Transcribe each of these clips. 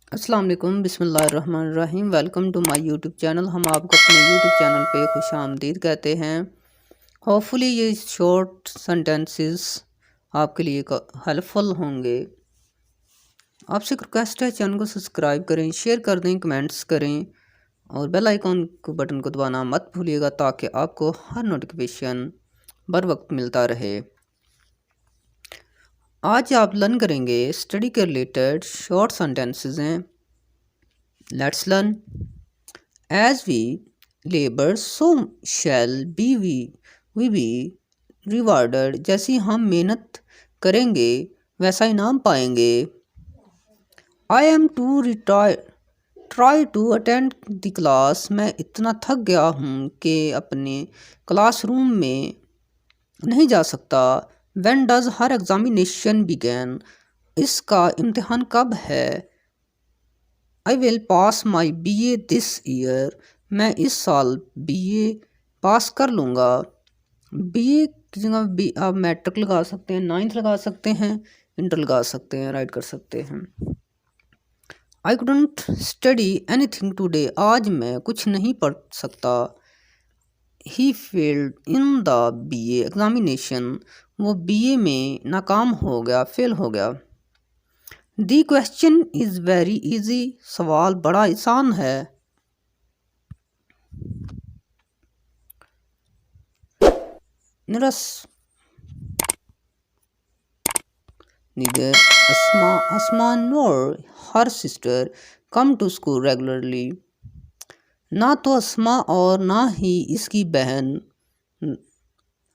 अस्सलाम वालेकुम बिस्मिल्लाहिर्रहमानिर्रहीम। Welcome to my YouTube channel. हम आपको अपने यूट्यूब चैनल पे खुश आमदीद कहते हैं। होपफुली ये शॉर्ट सेंटेंसेस आपके लिए हेल्पफुल होंगे। आपसे एक रिक्वेस्ट है, चैनल को सब्सक्राइब करें, शेयर कर दें, कमेंट्स करें और बेल आइकॉन को बटन को दबाना मत भूलिएगा ताकि आपको हर नोटिफिकेशन बर वक्त मिलता रहे। आज आप लर्न करेंगे स्टडी के रिलेटेड शॉर्ट सेंटेंसेस हैं। Let's learn. As we labour so shall we be rewarded. जैसी हम मेहनत करेंगे वैसा इनाम पाएंगे। I am to try to attend the class. मैं इतना थक गया हूँ कि अपने क्लासरूम में नहीं जा सकता। When does her examination begin? इसका इम्तिहान कब है? I will pass my BA this year. मैं इस साल BA पास कर लूँगा। BA की जगह आप मैट्रिक लगा सकते हैं, 9th लगा सकते हैं, इंटर लगा सकते हैं, राइट कर सकते हैं। I couldn't study anything today. आज मैं कुछ नहीं पढ़ सकता। He failed in the BA examination. वो BA में नाकाम हो गया, फेल हो गया। The question is very easy. सवाल बड़ा आसान है। Neither Asma nor her sister come to school regularly. ना तो अस्मा और ना ही इसकी बहन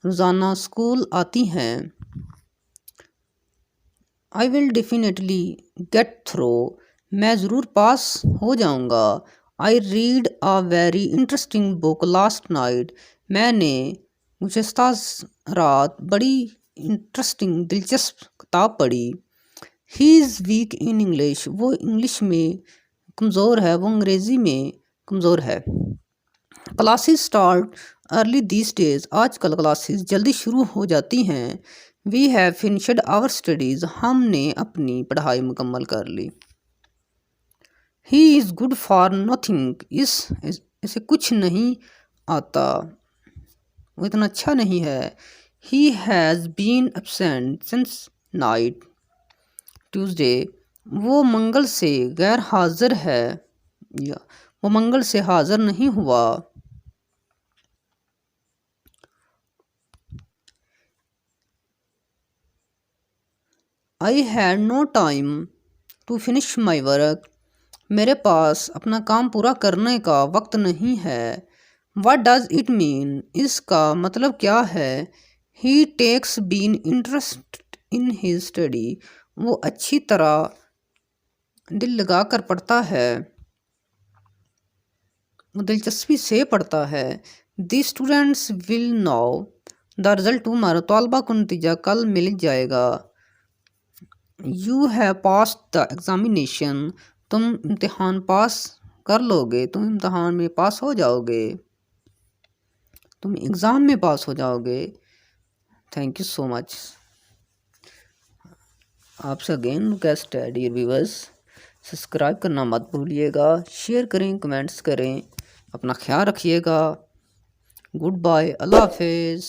रोज़ाना स्कूल आती हैं। I will definitely get through. मैं ज़रूर पास हो जाऊँगा। I read a very interesting book last night. मैंने गुज़श्ता रात बड़ी इंटरेस्टिंग दिलचस्प किताब पढ़ी। He is weak in English. वो इंग्लिश में कमज़ोर है, वो अंग्रेज़ी में कमज़ोर है। Classes start early these days. आजकल क्लासेस जल्दी शुरू हो जाती हैं। We have finished our studies. हमने अपनी पढ़ाई मुकम्मल कर ली। He is good for nothing. इसे कुछ नहीं आता, वो इतना अच्छा नहीं है। He has been absent since night Tuesday. वो मंगल से गैर हाजिर है या वो मंगल से हाजिर नहीं हुआ। I had no time to finish my work. मेरे पास अपना काम पूरा करने का वक्त नहीं है। What does it mean? इसका मतलब क्या है? He takes keen interest in his study. वो अच्छी तरह दिल लगा कर पढ़ता है, वो दिलचस्पी से पढ़ता है। The students will know the result tomorrow. तलबा को नतीजा कल मिल जाएगा। You have pass the examination. तुम इम्तिहान पास कर लोगे, तुम इम्तिहान में पास हो जाओगे, तुम एग्ज़ाम में पास हो जाओगे। Thank you so much. आपसे अगेन रिक्वेस्ट है डियर व्यूअर्स, सब्सक्राइब करना मत भूलिएगा, शेयर करें, कमेंट्स करें, अपना ख्याल रखिएगा। गुड बाय, अल्लाह हाफिज़।